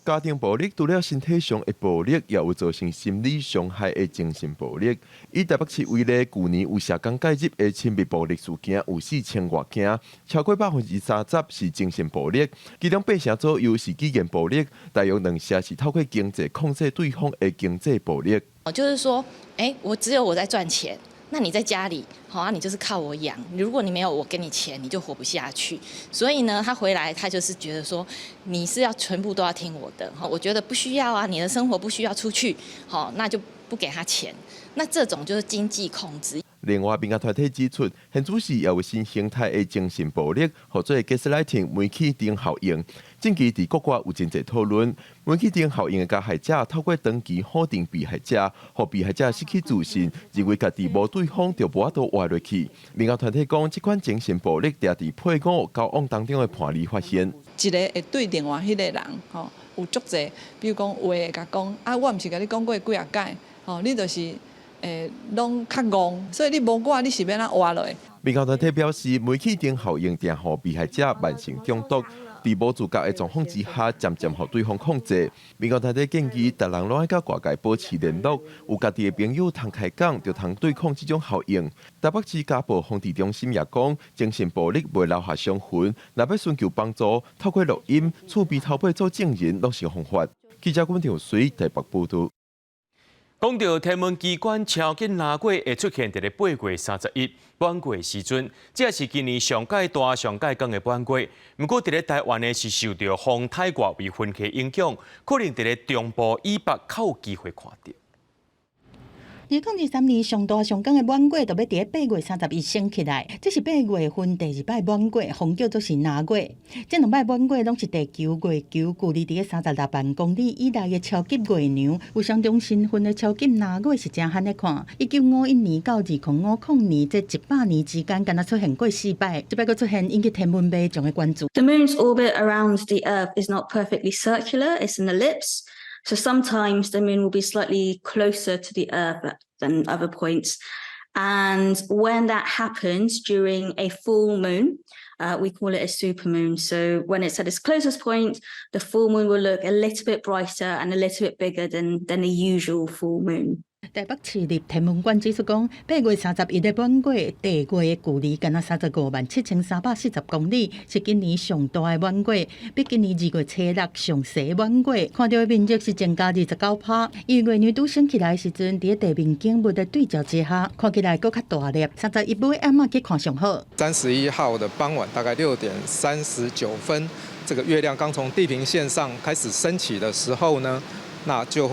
家庭暴力除了身体上的暴力，也有造成心理伤害的精神暴力。以台北市为例，去年有社工介入的亲密暴力事件有4000多件，超过30%是精神暴力，其中8成左右是语言暴力，大约2成是透过经济控制对方的经济暴力。就是说，我只有我在赚钱。那你在家里，好啊，你就是靠我养。如果你没有我给你钱，你就活不下去。所以呢，他回来，他就是觉得说，你是要全部都要听我的。我觉得不需要啊，你的生活不需要出去，好，那就不给他钱。那这种就是经济控制。另外，民间团体指出，现主时也有新形态的精神暴力，或者 gaslighting 煤气灯效应。近期伫各国有真侪讨论，煤气灯效应的加害者透过长期否定被害者，让被害者失去自信，认为家己无对方就无法度活落去。民间团体讲，这款精神暴力定伫配偶交往当中的伴侣发现。一个会对电话迄个人，有足侪，比如讲话会甲讲，我毋是甲你讲过几啊届，你就是。拢较戆，所以你无我，你是要哪活落？民间团体表示，煤气灯效应定互被害者慢性中毒，伫无自觉的状况之下，渐渐互对方控制。民间团体建议，逐人拢爱甲外界保持联络，有家己的朋友通开讲，就通对抗这种效应。台北市家暴防治中心也讲，精神暴力袂留下伤痕，若要寻求帮助，透过录音、厝边头尾做证人，拢是方法。记者关长随台北报道。讲到天文机关超紧拉过会出现伫咧8月31满月时阵，这也是今年上界大、上界光的满月。不过伫咧台湾的是受到风太外围分气影响，可能伫咧中部以北较有机会看到。 2023年上大上港的满月，就要伫咧8月31升起来。这是8月份第2摆满月，风叫做是纳月。这2摆满月拢是第9月9，距离伫咧36万公里以内的超级月亮，有相当身份的超级纳月是真罕的看。1951年到2050年这100年之间，敢若出现过4摆，这摆佫出现引起天文迷众的关注。 The moon's orbit around the Earth is not perfectly circular; it's an ellipse. So sometimes the moon will be slightly closer to the Earth than other points. And when that happens during a full moon, we call it a supermoon. So when it's at its closest point, the full moon will look a little bit brighter and a little bit bigger than the usual full moon. 台北市立天文馆指出讲，8月31日满月，地月的距离仅357340公里，是今年上大的满月，比今年2月初6上细满月，看到的面积是增加29%。因为月亮拄升起来的时阵，伫地面景物的对照之下，看起来搁较大粒。31尾暗去看上好。31号的傍晚大概6点39分，这个月亮刚从地平线上开始升起的时候呢。那就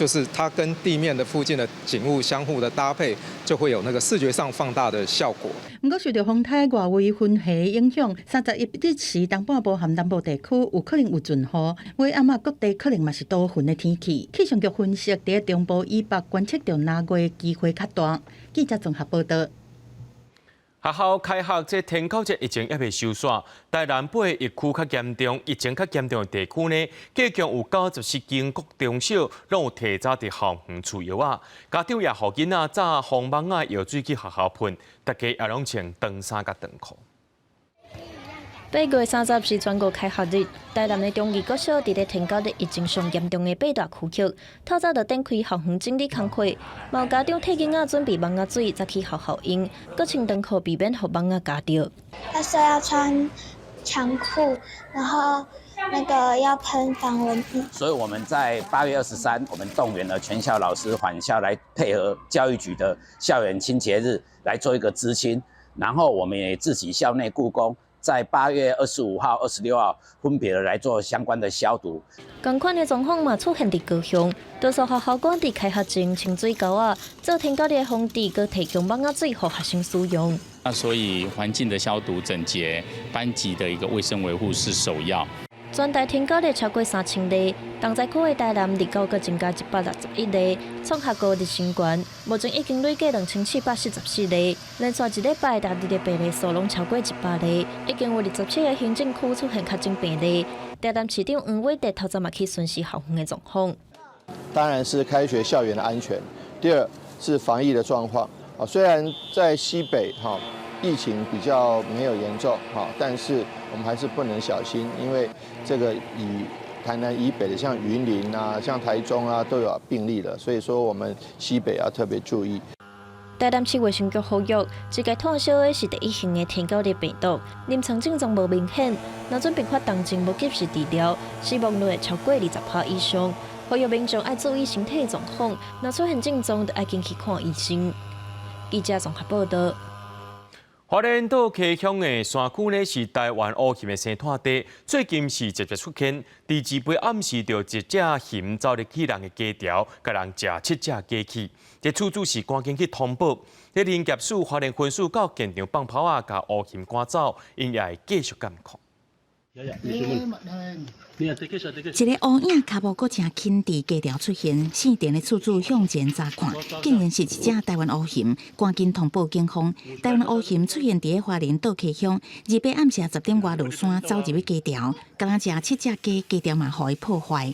是它跟地面的附近的景物相互的搭配，就会有那个视觉上放大的效果。不过，受到风台外围云系影响，31日时东半部含南部地区有可能有阵雨，尾暗各地可能嘛是多云的天气。气象局分析，伫中部以北观测到南月的机会较大。记者综合报道。学校开学，这天考这疫情还未收煞。台南北疫区较严重，疫情较严重的地区呢，计共有94间国中小，拢有提早伫校园出药啊。家长也互囡仔早防蚊啊药水去学校喷，大家也拢穿长衫甲长裤。8月30是全国开学日，台南的中二国小伫咧天高日疫情上严重的8大区域，透早就展开校园整理工作，有家长替囡仔准备蚊仔水，再去学校用，搁穿长裤避免互蚊仔夹到。那时候要穿长裤，然后那个要喷防蚊液。所以我们在8月23，我们动员了全校老师返校来配合教育局的校园清洁日来做一个知青，然后我们也自己校内雇工。在8月25号、26号分别来做相关的消毒。同款的状况嘛出现伫高雄，多数学校赶伫开学前清水沟啊，做天高的phòng地，佮提供蚊仔水予学生使用。那所以环境的消毒整洁，班级的一个卫生维护是首要。全台天高的超过3000例，同在区的台南19个增加161例，创下高日新高。目前已经累计2744例，连续一礼拜达日的病例数拢超过100例，已经有27个行政区出现确诊病例。台南市长黄伟哲头早嘛去巡视校园的状况。当然是开学校园的安全，第二是防疫的状况。虽然在西北疫情比较没有严重但是我们还是不能小心，因为这个以台南以北的像云林啊、像台中啊都有病例了，所以说我们西北要特别注意。台南市卫生局呼吁，这个退烧的是第一型的天高热病毒，临床症状无明显，若准并发动静无及时治疗，死亡率超过20%以上。呼吁民众爱注意身体状况，若出现症状，就爱紧去看医生。记者综合报道。花莲岛溪乡的山区呢是台湾乌蠅的生态地，最近是直接出现，第2杯暗示着一只蠅走入去人的家条，甲人食7只鸡去。这处处是赶紧去通报，这林业署、花莲分署到现场放炮啊，甲乌蠅赶走，因也会继续监控。一个乌影脚步搁正轻伫街条出现，四电的厝主向前查看，竟然是一只台湾乌蠅，赶紧通报警方。台湾乌蠅出现伫花莲岛溪乡，2八暗时10点外落山走入去街条，甲人食7只鸡，街条嘛互伊破坏。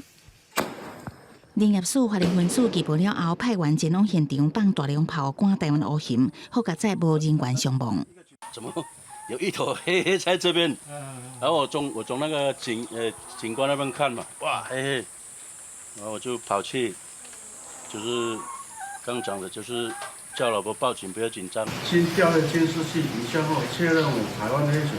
林业署、花莲分署缉捕了后，派员前往现场放大量炮赶台湾乌蠅，好在再无人员伤亡。怎么有一头黑黑在这边？然后我从那个警官那边看嘛，哇黑黑，然后我就跑去，就是刚讲的，就是叫老婆报警，不要紧张。经调阅监视器影像后，确认为台湾黑熊，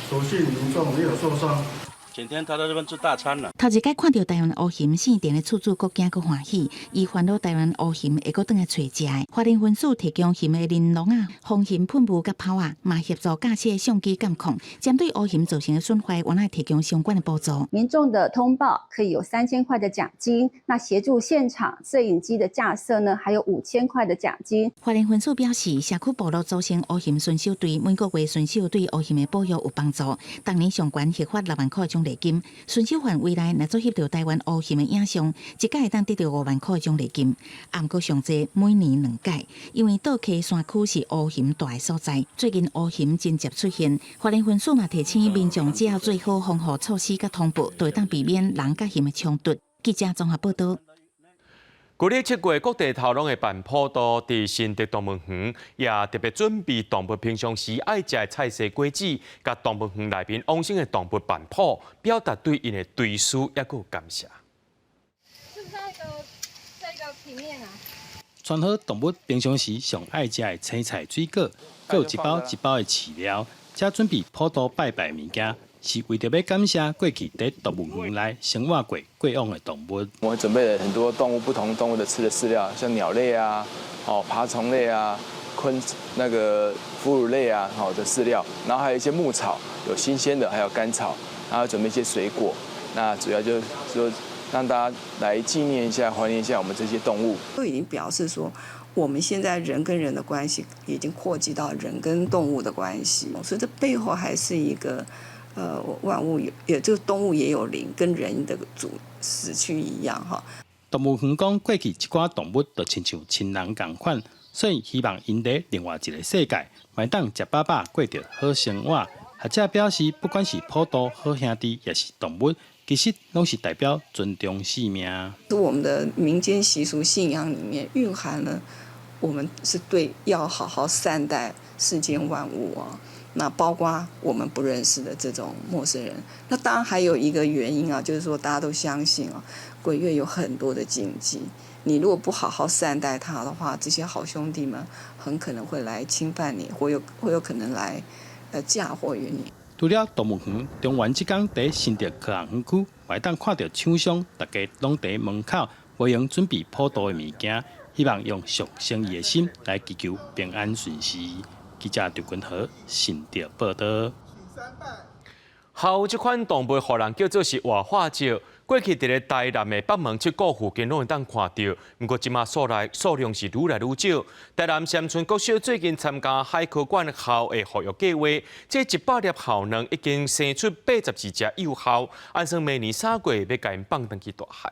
所幸民众没有受伤。今天他在这边吃大餐了。头一摆看到台湾乌蠅，四店的厝主佫惊佫欢喜，伊烦恼台湾乌蠅会佫倒来找食的。花莲分署提供蠅的鳞笼啊、防蠅喷雾甲炮啊，嘛协助驾驶的相机监控，针对乌蠅造成的损坏，原来提供相关的补助。民众的通报可以有3000块的奖金，那协助现场摄影机的架设呢，还有5000块的奖金。花莲分署表示，社区部落组成乌蠅巡守队，每个月巡守对乌蠅的保育有帮助。当年上悬核发6万块奖励金。巡守员未来若做翕到台湾乌蠅的影像，一届会当得到5万块奖励金。啊，毋过上济每年2届，因为岛溪山区是乌蠅大的所在，最近乌蠅真接出现。花莲分署嘛提醒民众，只要做好防护措施甲通报，就会当避免人甲蠅的冲突。记者综合报道。旧年7月，各地头拢会办普渡，伫新竹动物园也特别准备动物平常时爱食的菜色果子，甲动物园内面往生的动物办普，表达对因的追思也有感谢。是不是这个平面啊？选好动物平常时上爱食的青菜水果，还有一包一包的饲料，才准备普渡拜拜物件。 是为着要感谢过去在动物园内生活过往的动物。我们准备了很多不同动物的吃的饲料，像鸟类啊、爬虫类啊、哺乳类啊的饲料，然后还有一些牧草，有新鲜的，还有干草，还有准备一些水果。那主要就是说让大家来纪念一下、怀念一下我们这些动物。都已经表示说，我们现在人跟人的关系已经扩及到人跟动物的关系，所以这背后还是一个。 万物这个动物也有灵，跟人的死去一样哈。动物园讲，过去一寡动物就亲像亲人共款，所以希望因在另外一个世界，买当食饱饱，过着好生活。学者表示，不管是普渡、好兄弟，也是动物，其实拢是代表尊重生命。我们的民间习俗信仰里面蕴含了，我们是对要好好善待世间万物啊。 那包括我们不认识的这种陌生人，那当然还有一个原因啊，就是说大家都相信啊，鬼月有很多的禁忌，你如果不好好善待他的话，这些好兄弟们很可能会来侵犯你，会有可能来嫁祸于你。除了动物园，中原即天在新竹科学园区，会当看到厂商大家拢在门口为用准备普渡的物件，希望用上诚意的心来祈求平安顺遂。 记者刘君和新竹报道。后这款动物，互人叫做是活化石。过去伫咧台南的北门七股附近，拢会当看到。不过即马数量是愈来愈少。台南杉村国小最近参加海科馆校的保育计划，这100粒校卵已经生出82只幼校，按算明年3月要甲因放登去大海。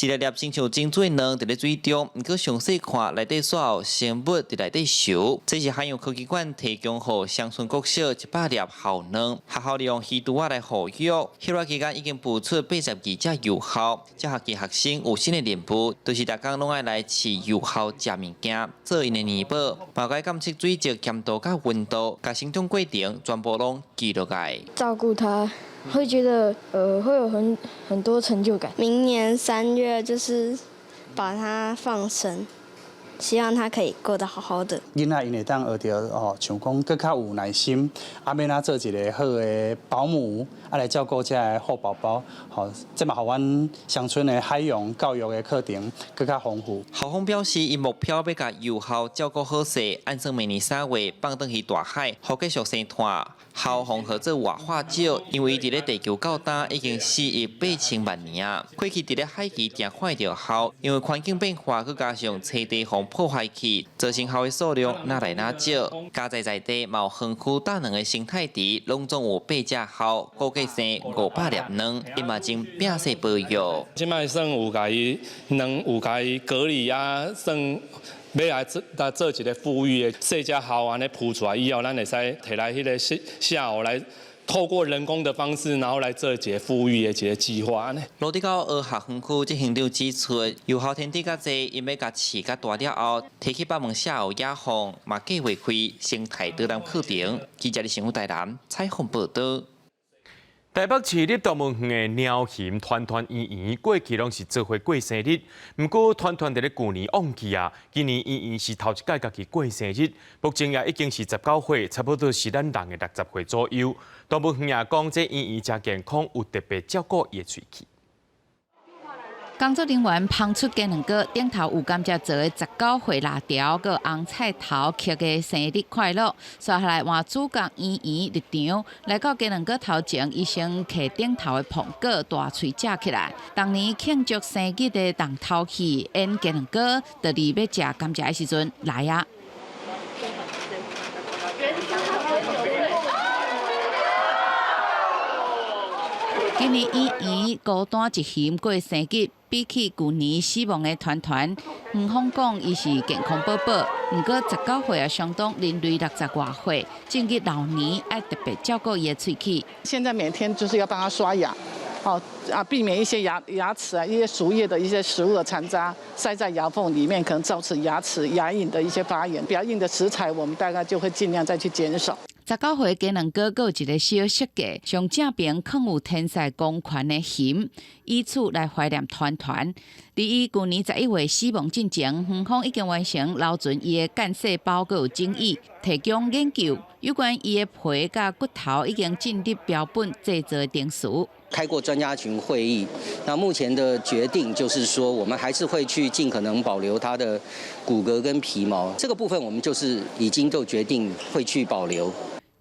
一粒粒亲像真水卵伫咧水中，毋过详细看内底所有生物伫内底游。这是海洋科技馆提供予乡村国小100粒校卵，学校利用鱼肚仔来保育。迄段期间已经孵出82只幼校，这学期学生有新的任务，就是逐工拢爱来饲幼校食物件，做因的年报，包括监测水质咸度甲温度，甲生长过程全部拢记录来。照顾它。 会觉得会有很多成就感。明年3月就是把它放生，希望它可以过得好好的。囡仔因会当学到像讲更较有耐心，要哪做一个好的保姆，来照顾这个好宝宝。这嘛，互阮乡村的海洋教育的课程更较丰富。校方表示，因目标要甲幼校照顾好势，按算明年3月放登去大海，好继续生态。 校方合作活化石，因为伫咧地球较大，已经死于8000万年啊。过去伫咧海期定看到校，因为环境变化，佮加上栖地互破坏去，造成校的数量哪来哪少。加在地，嘛有园区大两个生态池，拢总有8只校，估计生500粒卵，伊嘛真摒势保育。即摆算有甲伊隔离啊，算。 要来做一个富裕的细只校安尼铺出来以后，咱会使摕来迄个下午来透过人工的方式，然后来做一个富裕的一个计划呢。罗地高学校园区，这行长指出，幼校天地较济，因要甲饲甲大了后，提起北门下午野放，嘛计划开生态导览课程。记者李成武台南采访报道。 台北市立动物园的鸟禽团团圆圆，过去拢是做伙过生日。不过团团伫咧旧年忘记啊，今年圆圆是头一届家己过生日，目前也已经是19岁，差不多是咱人的60岁左右。动物园也讲，这圆圆真健康，有特别照顾伊的喙齿。 工作人员捧出鸡卵糕，顶头有甘蔗做的19岁辣条，佮红菜头刻的生日快乐。刷下来换主角圆圆入场，来到鸡卵糕头前，医生摕顶头的苹果大喙食起来。当年庆祝生日的重头戏，演鸡卵糕，就伫要食甘蔗的时阵来啊！今年圆圆孤单一人过生日。 比起旧年死亡的团团，园方讲伊是健康宝宝，不过19岁也相当人类60多岁，正值老年，爱特别照顾伊的喙齿。现在每天就是要帮他刷牙，避免一些牙齿一些熟叶的一些食物的残渣塞在牙缝里面，可能造成牙龈的一些发炎。比较硬的食材，我们大概就会尽量再去减少。19岁鸡卵糕有一个小设计，上正边放有天使公权的钳，以此来怀念团团。伫伊去年11月死亡之前，园方已经完成留存伊的干细胞，佮有精液，提供研究有关伊的皮甲骨头已经进入标本制作定数。开过专家群会议，那目前的决定就是说，我们还是会去尽可能保留它的骨骼跟皮毛，这个部分我们就是已经都决定会去保留。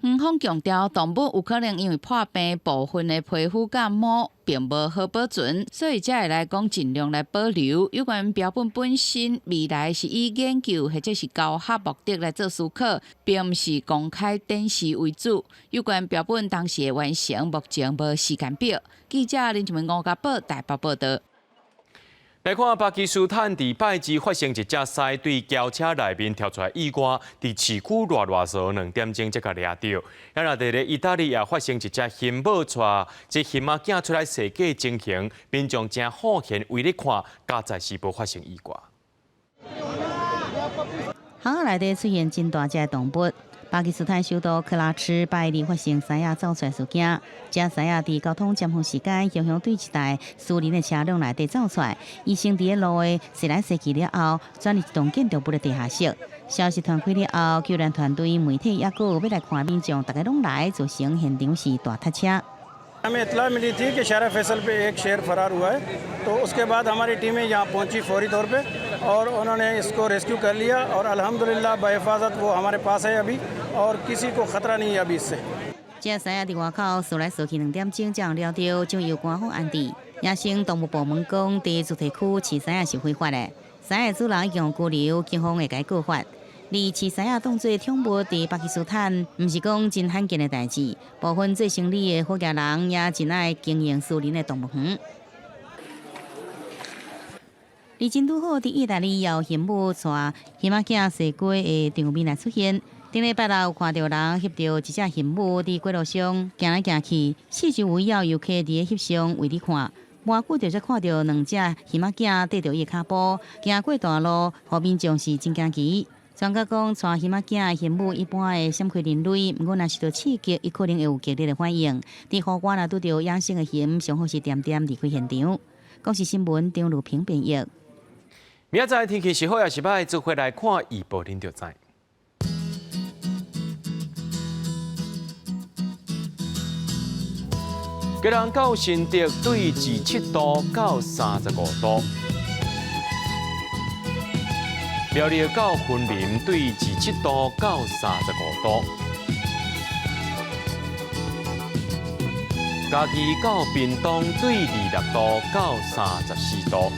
园方强调，动物有可能因为破病，部分的皮肤甲毛并无好保存，所以才会来讲尽量来保留。有关标本本身，未来是以研究或者是教学目的来做思考，并不是公开展示为主。有关标本当时的完成，目前无时间表。记者林志文、吴家宝台北报道。来看巴基斯坦伫拜二发生一只狮对轿车内面跳出来意外，伫市区热燥2点钟才甲抓到。然后伫意大利也发生一只牝猫带这牝仔囝出来世界情形，民众正好闲为咧看，加在是无发生意外。巷仔内底出现真大只动物。巴基斯坦首都克拉奇拜二发生狮仔走出来事件，这狮仔伫交通尖峰时间，雄雄对一台私人的车辆内底走出来，医生伫路的驶来驶去了后，转入一栋建筑物的地下室。消息传开了后，救援团队、媒体也有要来看民众，大家拢来，造成现场是大塞车。हमें इत्तला मिली थी कि शहर फैसल पे एक शेर फरार हुआ है, तो उसके बाद हमारी टीमें यहाँ पहुँची फौरी तौर पे और उन्होंने इसको रेस्क्यू कर लिया और अल्हम्दुलिल्लाह बहिफाजत वो हमारे पास है अभी और किसी को खतरा नहीं है अभी इससे。这狮仔伫外口驶来驶去2点钟，才料到将由官方安置。野生动物部门讲，伫主题区饲狮仔是非法的，狮仔主人已经拘留，警方会解告发。而饲狮仔当作宠物伫巴基斯坦，毋是讲真罕见的代志。部分做生意的好家人也真爱经营私人的动物园。而真拄好，伫意大利有牝猫带牝仔囝西街的场面来出现。顶礼拜六有看到人翕到一只牝猫伫街路上行来行去，四周围绕游客伫咧翕相为你看。无久就才看到2只牝仔囝缀着伊的脚步行过大路，互民众是真惊奇。专家讲，带牝仔囝的牝母一般会闪开人类，毋过若受到刺激，伊可能会有激烈的反应。伫户外若拄到野生的牝，上好是点点离开现场。公视新闻张如平编译。明仔载天气是好也是歹，做回来看预报，恁就知。吉隆到新竹对27度到35度。苗栗到云林对27度到35度，嘉义到屏东对26度到34度，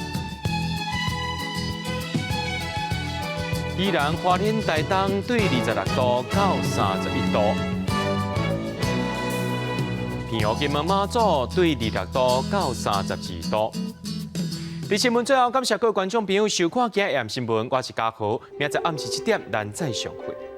宜兰花莲台东对26度到31度，澎湖金门马祖对26度到32度。伫新闻最后，感谢各位观众朋友收看今日新闻，我是嘉豪，明仔暗时7点咱再相会。